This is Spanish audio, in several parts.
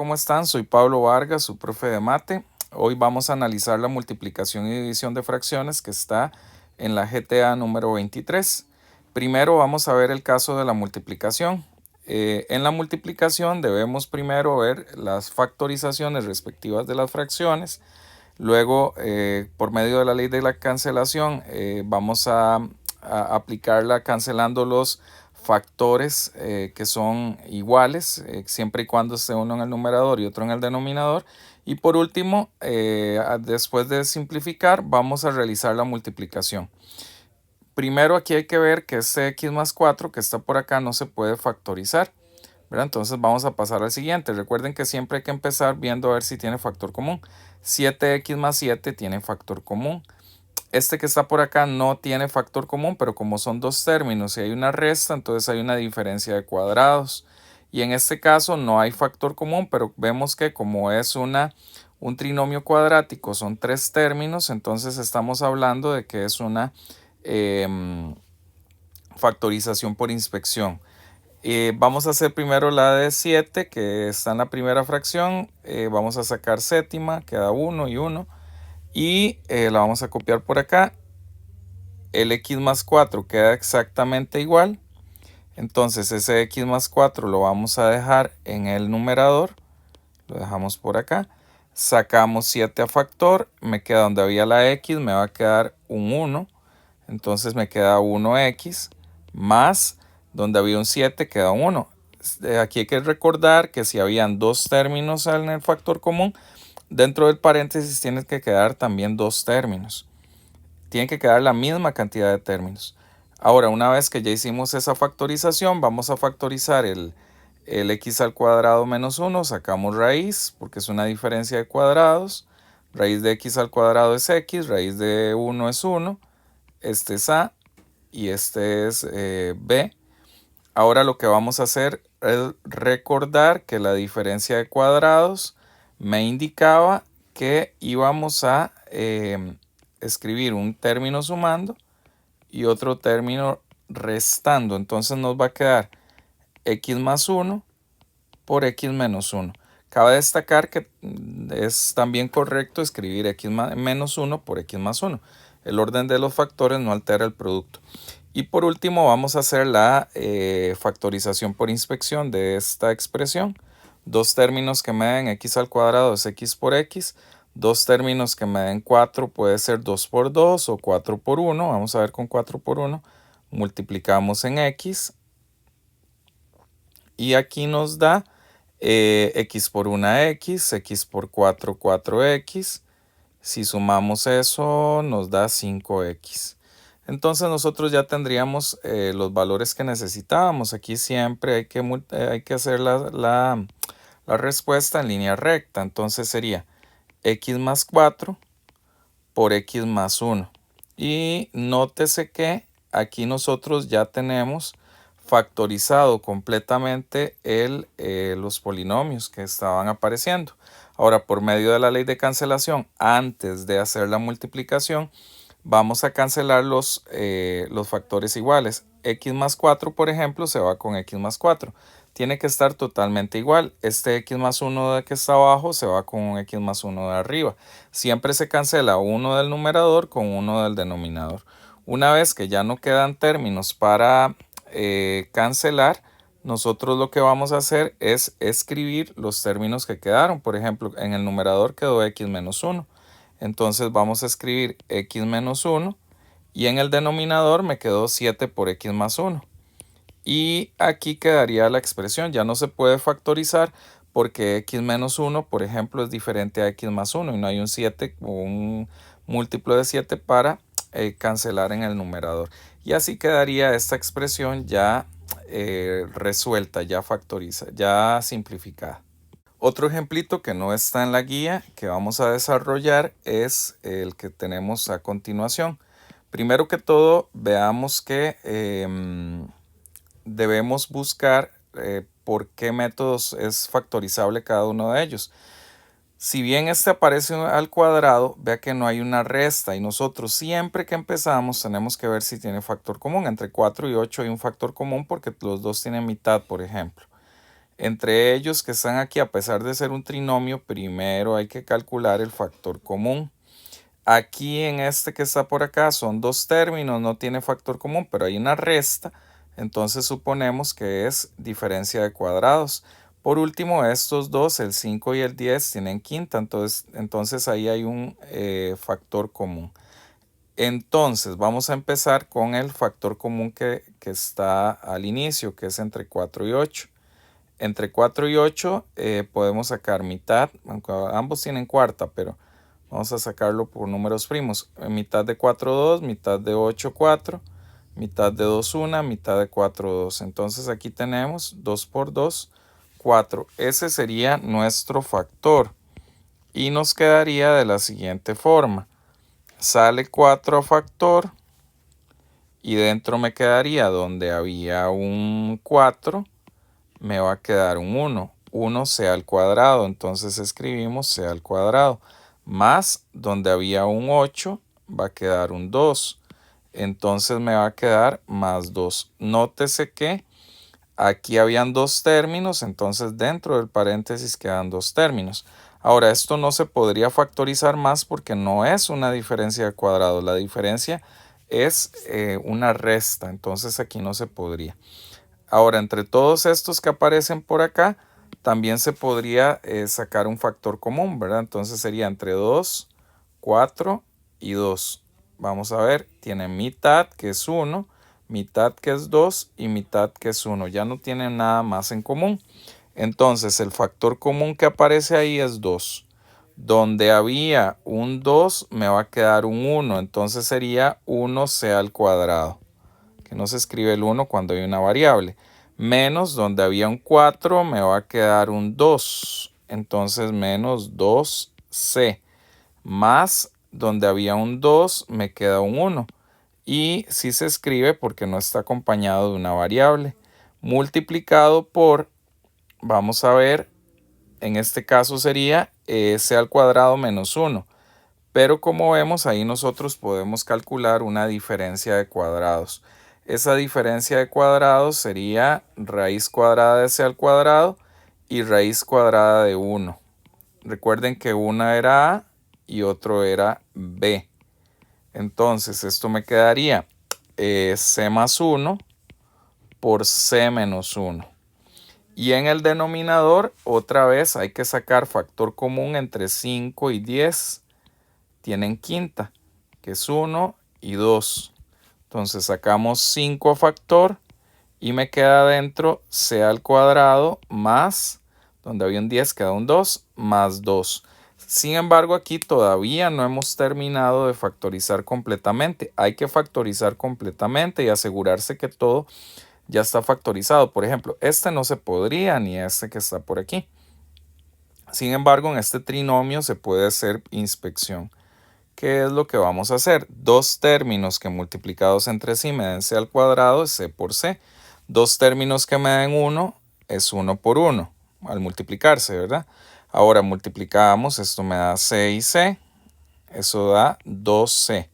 ¿cómo están? Soy Pablo Vargas, su profe de mate. Hoy vamos a analizar la multiplicación y división de fracciones que está en la GTA número 23. Primero vamos a ver el caso de la multiplicación. En la multiplicación debemos primero ver las factorizaciones respectivas de las fracciones. Luego, por medio de la ley de la cancelación, vamos a aplicarla cancelando los factores que son iguales, siempre y cuando esté uno en el numerador y otro en el denominador. Y por último, después de simplificar, vamos a realizar la multiplicación. Primero aquí hay que ver que este x más 4 que está por acá no se puede factorizar, ¿verdad? Entonces vamos a pasar al siguiente. Recuerden que siempre hay que empezar viendo a ver si tiene factor común. 7x más 7 tiene factor común. Este que está por acá no tiene factor común, pero como son dos términos y hay una resta, entonces hay una diferencia de cuadrados. Y en este caso no hay factor común, pero vemos que como es un trinomio cuadrático, son tres términos, entonces estamos hablando de que es una factorización por inspección. Vamos a hacer primero la de 7, que está en la primera fracción. Vamos a sacar séptima, queda 1 y 1. Y la vamos a copiar por acá. El x más 4 queda exactamente igual. Entonces ese x más 4 lo vamos a dejar en el numerador. Lo dejamos por acá. Sacamos 7 a factor. Me queda donde había la x, me va a quedar un 1. Entonces me queda 1x más donde había un 7 queda un 1. Aquí hay que recordar que si habían dos términos en el factor común, dentro del paréntesis tienen que quedar también dos términos. Tiene que quedar la misma cantidad de términos. Ahora, una vez que ya hicimos esa factorización, vamos a factorizar el x al cuadrado menos 1. Sacamos raíz porque es una diferencia de cuadrados. Raíz de x al cuadrado es x, raíz de 1 es 1. Este es a y este es b. Ahora lo que vamos a hacer es recordar que la diferencia de cuadrados me indicaba que íbamos a escribir un término sumando y otro término restando. Entonces nos va a quedar x más 1 por x menos 1. Cabe destacar que es también correcto escribir x menos 1 por x más 1. El orden de los factores no altera el producto. Y por último vamos a hacer la factorización por inspección de esta expresión. Dos términos que me den x al cuadrado es x por x. Dos términos que me den 4 puede ser 2 por 2 o 4 por 1. Vamos a ver con 4 por 1. Multiplicamos en x. Y aquí nos da x por 1x, x por 4, 4x. Si sumamos eso nos da 5x. Entonces nosotros ya tendríamos los valores que necesitábamos. Aquí siempre hay que hacer la respuesta en línea recta. Entonces sería x más 4 por x más 1. Y nótese que aquí nosotros ya tenemos factorizado completamente los polinomios que estaban apareciendo. Ahora, por medio de la ley de cancelación, antes de hacer la multiplicación, vamos a cancelar los factores iguales. X más 4, por ejemplo, se va con x más 4. Tiene que estar totalmente igual. Este x más 1 de que está abajo se va con un x más 1 de arriba. Siempre se cancela uno del numerador con uno del denominador. Una vez que ya no quedan términos para cancelar, nosotros lo que vamos a hacer es escribir los términos que quedaron. Por ejemplo, en el numerador quedó x menos 1. Entonces vamos a escribir x menos 1 y en el denominador me quedó 7 por x más 1. Y aquí quedaría la expresión. Ya no se puede factorizar porque x menos 1, por ejemplo, es diferente a x más 1 y no hay un 7 o un múltiplo de 7 para cancelar en el numerador. Y así quedaría esta expresión ya resuelta, ya simplificada. Otro ejemplito que no está en la guía que vamos a desarrollar es el que tenemos a continuación. Primero que todo, veamos que debemos buscar por qué métodos es factorizable cada uno de ellos. Si bien este aparece al cuadrado, vea que no hay una resta y nosotros siempre que empezamos tenemos que ver si tiene factor común. Entre 4 y 8 hay un factor común porque los dos tienen mitad, por ejemplo. Entre ellos que están aquí, a pesar de ser un trinomio, primero hay que calcular el factor común. Aquí en este que está por acá son dos términos, no tiene factor común, pero hay una resta, entonces suponemos que es diferencia de cuadrados. Por último, estos dos, el 5 y el 10, tienen quinta, entonces ahí hay un factor común. Entonces vamos a empezar con el factor común que está al inicio, que es entre 4 y 8. Entre 4 y 8 podemos sacar mitad, aunque ambos tienen cuarta, pero vamos a sacarlo por números primos. Mitad de 4, 2, mitad de 8, 4, mitad de 2, 1, mitad de 4, 2. Entonces aquí tenemos 2 por 2, 4. Ese sería nuestro factor. Y nos quedaría de la siguiente forma. Sale 4 a factor. Y dentro me quedaría donde había un 4, me va a quedar un 1. 1 c al cuadrado, entonces escribimos c al cuadrado. Más donde había un 8, va a quedar un 2. Entonces me va a quedar más 2. Nótese que aquí habían dos términos, entonces dentro del paréntesis quedan dos términos. Ahora, esto no se podría factorizar más porque no es una diferencia de cuadrados. La diferencia es una resta, entonces aquí no se podría. Ahora, entre todos estos que aparecen por acá, también se podría sacar un factor común, ¿verdad? Entonces sería entre 2, 4 y 2. Vamos a ver, tiene mitad que es 1, mitad que es 2 y mitad que es 1. Ya no tienen nada más en común. Entonces el factor común que aparece ahí es 2. Donde había un 2 me va a quedar un 1. Entonces sería 1c al cuadrado. Que no se escribe el 1 cuando hay una variable. Menos donde había un 4 me va a quedar un 2. Entonces menos 2c. Más donde había un 2 me queda un 1. Y si se escribe porque no está acompañado de una variable. Multiplicado por, vamos a ver, en este caso sería c al cuadrado menos 1. Pero como vemos ahí nosotros podemos calcular una diferencia de cuadrados. Esa diferencia de cuadrados sería raíz cuadrada de c al cuadrado y raíz cuadrada de 1. Recuerden que una era a y otro era b. Entonces esto me quedaría c más 1 por c menos 1. Y en el denominador otra vez hay que sacar factor común entre 5 y 10. Tienen quinta, que es 1 y 2. Entonces sacamos 5 a factor y me queda adentro c al cuadrado más, donde había un 10 queda un 2, más 2. Sin embargo, aquí todavía no hemos terminado de factorizar completamente. Hay que factorizar completamente y asegurarse que todo ya está factorizado. Por ejemplo, este no se podría, ni este que está por aquí. Sin embargo, en este trinomio se puede hacer inspección. ¿Qué es lo que vamos a hacer? Dos términos que multiplicados entre sí me den c al cuadrado es c por c. Dos términos que me den 1 es 1 por 1 al multiplicarse, ¿verdad? Ahora multiplicamos, esto me da c y c, eso da 2c.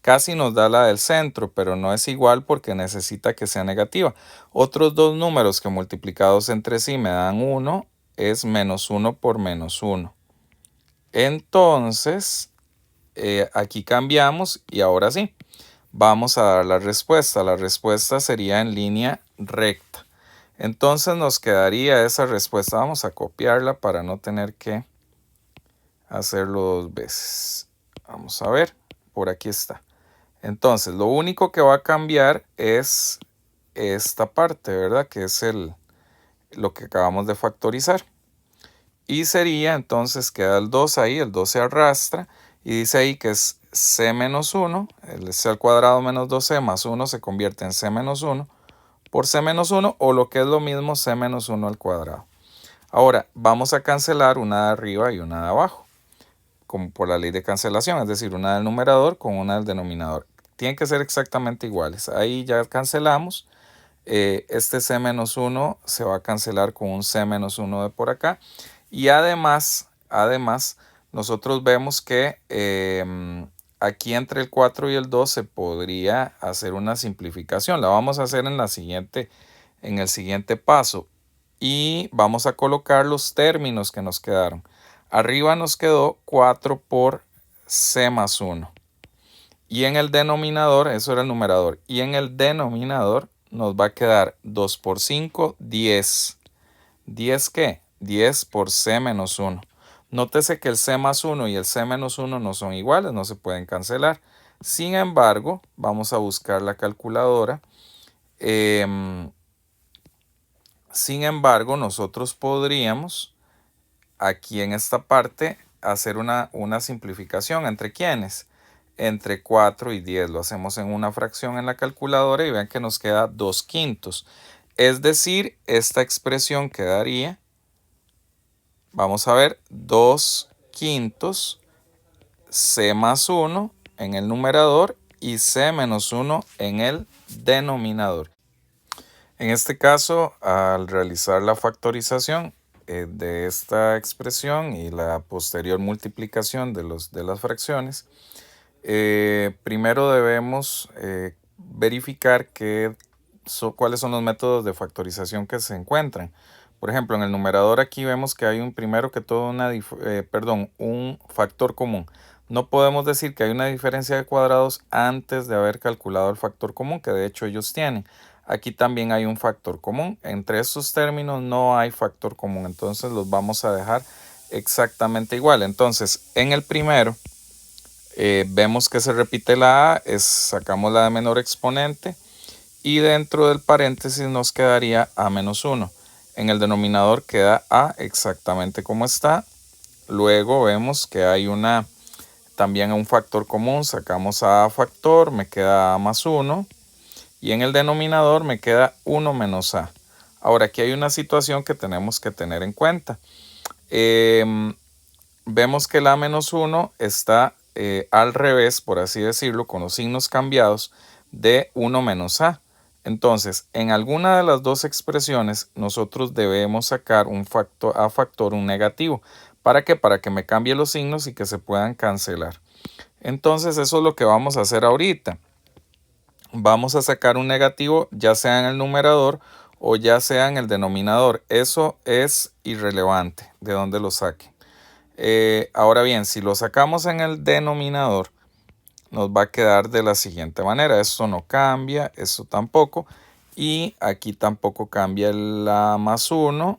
Casi nos da la del centro, pero no es igual porque necesita que sea negativa. Otros dos números que multiplicados entre sí me dan 1 es menos 1 por menos 1. Entonces, aquí cambiamos y ahora sí, vamos a dar la respuesta. La respuesta sería en línea recta. Entonces nos quedaría esa respuesta. Vamos a copiarla para no tener que hacerlo dos veces. Vamos a ver, por aquí está. Entonces, lo único que va a cambiar es esta parte, ¿verdad? Que es lo que acabamos de factorizar. Y sería, entonces, queda el 2 ahí, el 2 se arrastra. Y dice ahí que es c menos 1, el c al cuadrado menos 2c más 1 se convierte en c menos 1 por c menos 1, o lo que es lo mismo, c menos 1 al cuadrado. Ahora, vamos a cancelar una de arriba y una de abajo, como por la ley de cancelación, es decir, una del numerador con una del denominador. Tienen que ser exactamente iguales. Ahí ya cancelamos. Este c menos 1 se va a cancelar con un c menos 1 de por acá. Y además, nosotros vemos que aquí entre el 4 y el 2 se podría hacer una simplificación. La vamos a hacer en el siguiente paso. y vamos a colocar los términos que nos quedaron. Arriba nos quedó 4 por c más 1. Y en el denominador, eso era el numerador, y en el denominador nos va a quedar 2 por 5, 10. ¿10 qué? 10 por c menos 1. Nótese que el c más 1 y el c menos 1 no son iguales, no se pueden cancelar. Sin embargo, vamos a buscar la calculadora. Sin embargo, nosotros podríamos aquí en esta parte hacer una simplificación. ¿Entre quiénes? Entre 4 y 10. Lo hacemos en una fracción en la calculadora y vean que nos queda 2/5. Es decir, esta expresión quedaría, vamos a ver, 2/5 c más 1 en el numerador y c menos 1 en el denominador. En este caso, al realizar la factorización de esta expresión y la posterior multiplicación de las fracciones, primero debemos verificar cuáles son los métodos de factorización que se encuentran. Por ejemplo, en el numerador aquí vemos que hay primero que todo un factor común. No podemos decir que hay una diferencia de cuadrados antes de haber calculado el factor común, que de hecho ellos tienen. Aquí también hay un factor común. Entre estos términos no hay factor común, entonces los vamos a dejar exactamente igual. Entonces, en el primero, vemos que se repite la A, sacamos la de menor exponente y dentro del paréntesis nos quedaría A menos 1. En el denominador queda A exactamente como está. Luego vemos que hay también un factor común, sacamos a factor, me queda A más 1. Y en el denominador me queda 1 menos A. Ahora aquí hay una situación que tenemos que tener en cuenta. Vemos que el A menos 1 está al revés, por así decirlo, con los signos cambiados de 1 menos A. Entonces, en alguna de las dos expresiones, nosotros debemos sacar un factor, un negativo. ¿Para qué? Para que me cambie los signos y que se puedan cancelar. Entonces, eso es lo que vamos a hacer ahorita. Vamos a sacar un negativo, ya sea en el numerador o ya sea en el denominador. Eso es irrelevante de dónde lo saque. Ahora bien, si lo sacamos en el denominador, nos va a quedar de la siguiente manera. Esto no cambia, esto tampoco. Y aquí tampoco cambia el A más 1.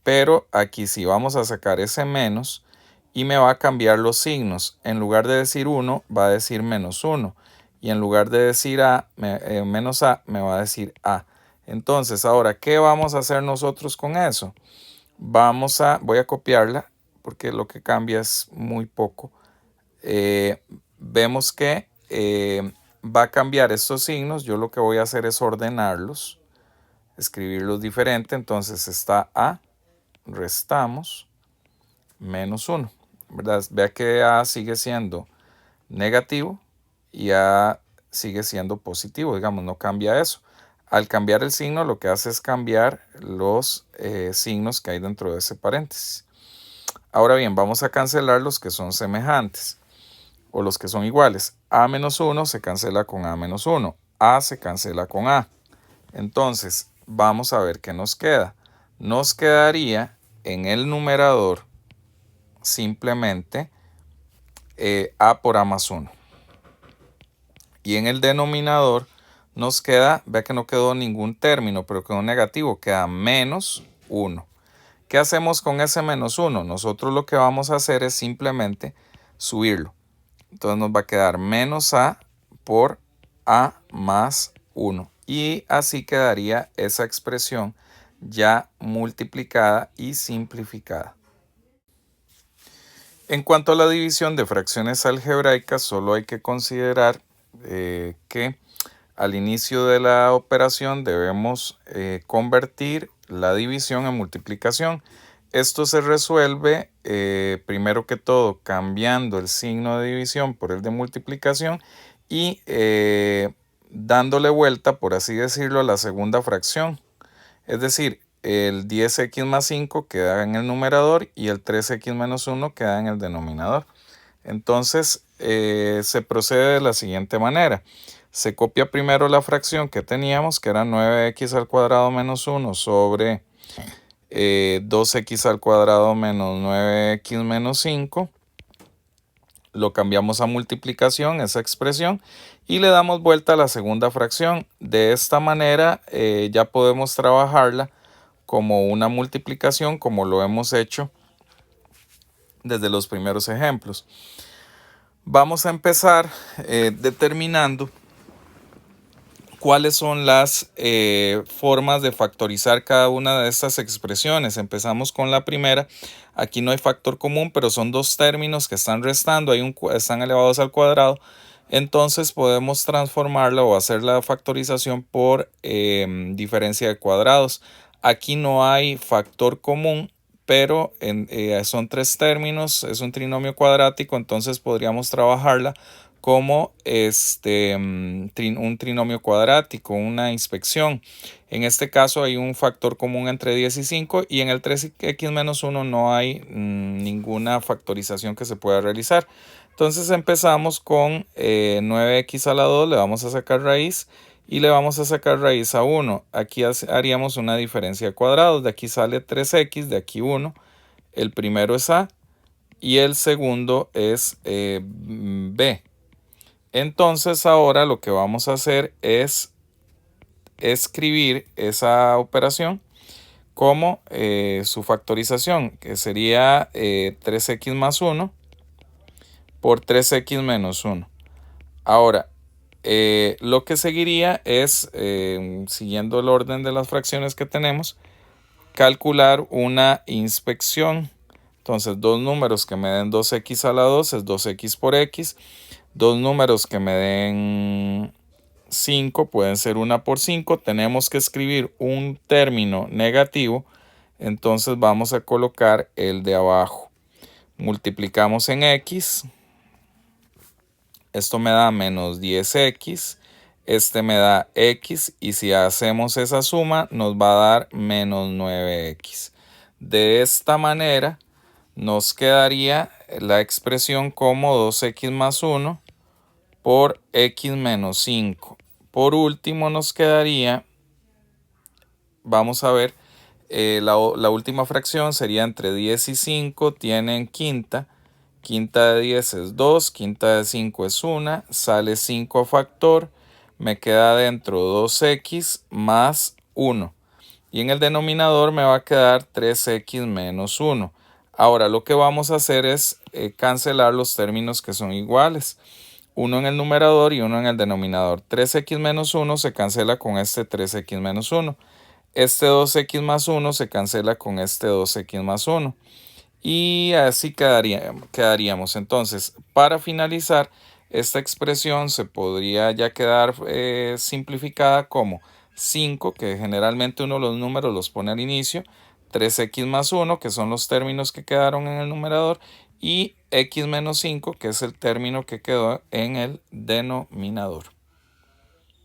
Pero aquí sí vamos a sacar ese menos y me va a cambiar los signos. En lugar de decir 1, va a decir menos 1. Y en lugar de decir menos A, me va a decir A. Entonces, ahora, ¿qué vamos a hacer nosotros con eso? Voy a copiarla porque lo que cambia es muy poco. Vemos que va a cambiar estos signos. Yo lo que voy a hacer es ordenarlos, escribirlos diferente. Entonces está A, restamos, menos 1. ¿Verdad? Vea que A sigue siendo negativo y A sigue siendo positivo, digamos, no cambia eso. Al cambiar el signo, lo que hace es cambiar los signos que hay dentro de ese paréntesis. Ahora bien, vamos a cancelar los que son semejantes o los que son iguales. A menos 1 se cancela con A menos 1. A se cancela con A. Entonces, vamos a ver qué nos queda. Nos quedaría en el numerador simplemente A por A más 1. Y en el denominador nos queda, vea que no quedó ningún término, pero quedó negativo, queda menos 1. ¿Qué hacemos con ese menos 1? Nosotros lo que vamos a hacer es simplemente subirlo. Entonces nos va a quedar menos A por A más 1. Y así quedaría esa expresión ya multiplicada y simplificada. En cuanto a la división de fracciones algebraicas, solo hay que considerar que al inicio de la operación debemos convertir la división en multiplicación. Esto se resuelve primero que todo cambiando el signo de división por el de multiplicación y dándole vuelta, por así decirlo, a la segunda fracción. Es decir, el 10x más 5 queda en el numerador y el 3x menos 1 queda en el denominador. Entonces se procede de la siguiente manera. Se copia primero la fracción que teníamos, que era 9x al cuadrado menos 1 sobre 2x al cuadrado menos 9x menos 5. Lo cambiamos a multiplicación, esa expresión, y le damos vuelta a la segunda fracción. De esta manera ya podemos trabajarla como una multiplicación, como lo hemos hecho desde los primeros ejemplos. Vamos a empezar determinando cuáles son las formas de factorizar cada una de estas expresiones. Empezamos con la primera. Aquí no hay factor común, pero son dos términos que están restando, están elevados al cuadrado. Entonces podemos transformarla o hacer la factorización por diferencia de cuadrados. Aquí no hay factor común, pero son tres términos, es un trinomio cuadrático, entonces podríamos trabajarla como un trinomio cuadrático, una inspección. En este caso hay un factor común entre 10 y 5 y en el 3x menos 1 no hay ninguna factorización que se pueda realizar. Entonces empezamos con 9x a la 2, le vamos a sacar raíz y le vamos a sacar raíz a 1. Aquí haríamos una diferencia de cuadrados. De aquí sale 3x, de aquí 1. El primero es a y el segundo es b. Entonces ahora lo que vamos a hacer es escribir esa operación como su factorización, que sería 3x más 1 por 3x menos 1. Ahora, lo que seguiría es, siguiendo el orden de las fracciones que tenemos, calcular una inspección. Entonces, dos números que me den 2x a la 2 es 2x por x. Dos números que me den 5 pueden ser 1 por 5. Tenemos que escribir un término negativo. Entonces vamos a colocar el de abajo. Multiplicamos en x. Esto me da menos 10x. Este me da x. Y si hacemos esa suma nos va a dar menos 9x. De esta manera nos quedaría la expresión como 2x más 1 por x menos 5. Por último nos quedaría, vamos a ver, la última fracción sería entre 10 y 5, tienen quinta. Quinta de 10 es 2, quinta de 5 es 1, sale 5 factor, me queda dentro 2x más 1. Y en el denominador me va a quedar 3x menos 1. Ahora lo que vamos a hacer es cancelar los términos que son iguales. Uno en el numerador y uno en el denominador. 3x menos 1 se cancela con este 3x menos 1. Este 2x más 1 se cancela con este 2x más 1. Y así quedaríamos. Entonces, para finalizar, esta expresión se podría ya quedar simplificada como 5, que generalmente uno los números los pone al inicio, 3x más 1, que son los términos que quedaron en el numerador, y x menos 5, que es el término que quedó en el denominador.